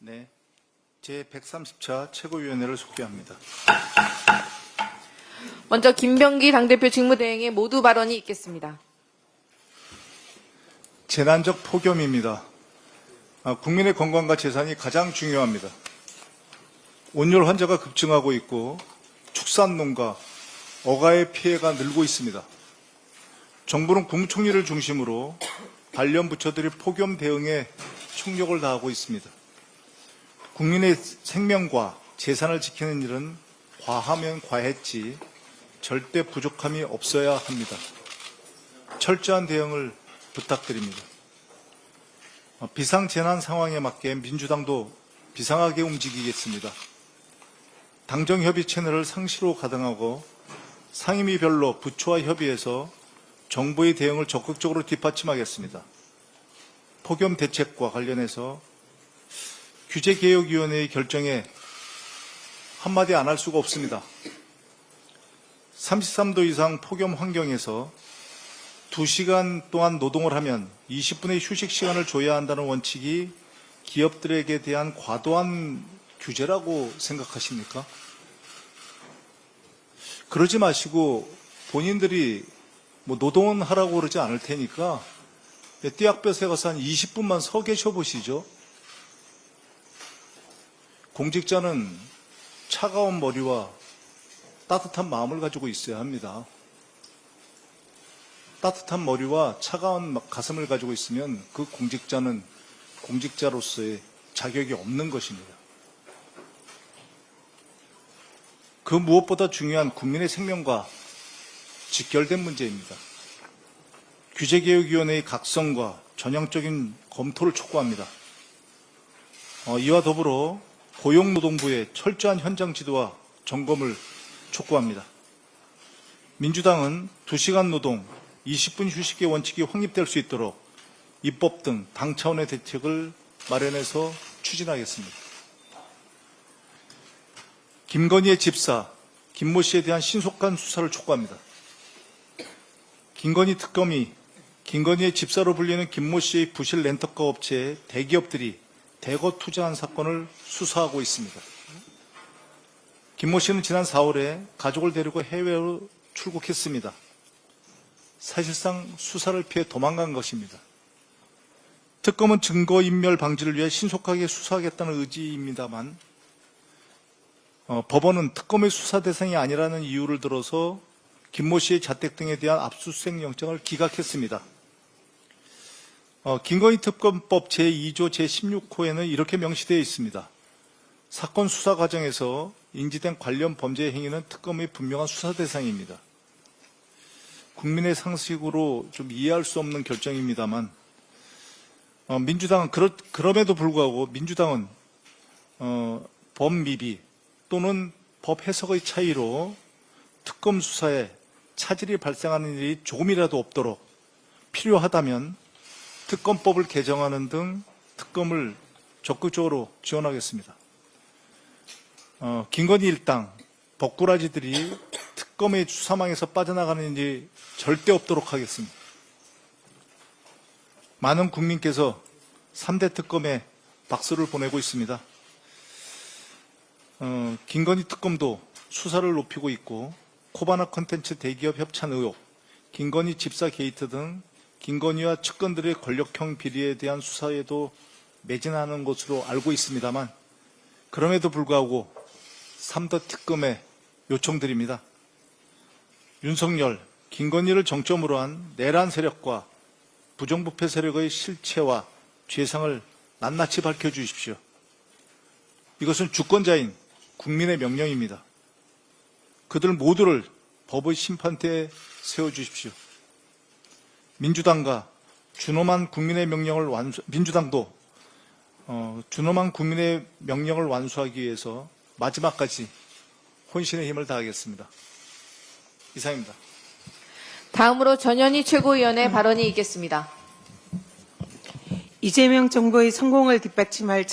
네, 제130차 최고위원회를 속개합니다. 먼저 김병기 당대표 직무대행의 모두 발언이 있겠습니다. 재난적 폭염입니다. 국민의 건강과 재산이 가장 중요합니다. 온열 환자가 급증하고 있고 축산농가, 어가의 피해가 늘고 있습니다. 정부는 국무총리를 중심으로 관련 부처들이 폭염 대응에 총력을 다하고 있습니다. 국민의 생명과 재산을 지키는 일은 과하면 과했지 절대 부족함이 없어야 합니다. 철저한 대응을 부탁드립니다. 비상재난 상황에 맞게 민주당도 비상하게 움직이겠습니다. 당정협의 채널을 상시로 가동하고 상임위별로 부처와 협의해서 정부의 대응을 적극적으로 뒷받침하겠습니다. 폭염 대책과 관련해서 규제개혁위원회의 결정에 한마디 안 할 수가 없습니다. 33도 이상 폭염 환경에서 2시간 동안 노동을 하면 20분의 휴식 시간을 줘야 한다는 원칙이 기업들에게 대한 과도한 규제라고 생각하십니까? 그러지 마시고 본인들이 노동은 하라고 그러지 않을 테니까 띠약볕에 가서 한 20분만 서 계셔 보시죠. 공직자는 차가운 머리와 따뜻한 마음을 가지고 있어야 합니다. 따뜻한 머리와 차가운 가슴을 가지고 있으면 그 공직자는 공직자로서의 자격이 없는 것입니다. 그 무엇보다 중요한 국민의 생명과 직결된 문제입니다. 규제개혁위원회의 각성과 전향적인 검토를 촉구합니다. 이와 더불어 고용노동부의 철저한 현장 지도와 점검을 촉구합니다. 민주당은 2시간 노동, 20분 휴식의 원칙이 확립될 수 있도록 입법 등 당 차원의 대책을 마련해서 추진하겠습니다. 김건희의 집사, 김모 씨에 대한 신속한 수사를 촉구합니다. 김건희 특검이 김건희의 집사로 불리는 김모 씨의 부실 렌터카 업체에 대기업들이 대거 투자한 사건을 수사하고 있습니다. 김모 씨는 지난 4월에 가족을 데리고 해외로 출국했습니다. 사실상 수사를 피해 도망간 것입니다. 특검은 증거인멸 방지를 위해 신속하게 수사하겠다는 의지입니다만 법원은 특검의 수사 대상이 아니라는 이유를 들어서 김모 씨의 자택 등에 대한 압수수색 영장을 기각했습니다. 김건희 특검법 제2조 제16호에는 이렇게 명시되어 있습니다. 사건 수사 과정에서 인지된 관련 범죄 행위는 특검의 분명한 수사 대상입니다. 국민의 상식으로 좀 이해할 수 없는 결정입니다만 민주당은 그럼에도 불구하고 민주당은 법 미비 또는 법 해석의 차이로 특검 수사에 차질이 발생하는 일이 조금이라도 없도록 필요하다면 특검법을 개정하는 등 특검을 적극적으로 지원하겠습니다. 김건희 일당, 법꾸라지들이 특검의 수사망에서 빠져나가는 일이 절대 없도록 하겠습니다. 많은 국민께서 3대 특검에 박수를 보내고 있습니다. 김건희 특검도 수사를 높이고 있고 코바나 콘텐츠 대기업 협찬 의혹, 김건희 집사 게이트 등 김건희와 측근들의 권력형 비리에 대한 수사에도 매진하는 것으로 알고 있습니다만 그럼에도 불구하고 3대 특검에 요청드립니다. 윤석열, 김건희를 정점으로 한 내란 세력과 부정부패 세력의 실체와 죄상을 낱낱이 밝혀주십시오. 이것은 주권자인 국민의 명령입니다. 그들 모두를 법의 심판대에 세워주십시오. 민주당과 준엄한 국민의 명령을 민주당도 준엄한 국민의 명령을 완수하기 위해서 마지막까지 혼신의 힘을 다하겠습니다. 이상입니다. 다음으로 전현희 최고위원의 발언이 있겠습니다. 이재명 정부의 성공을 뒷받침할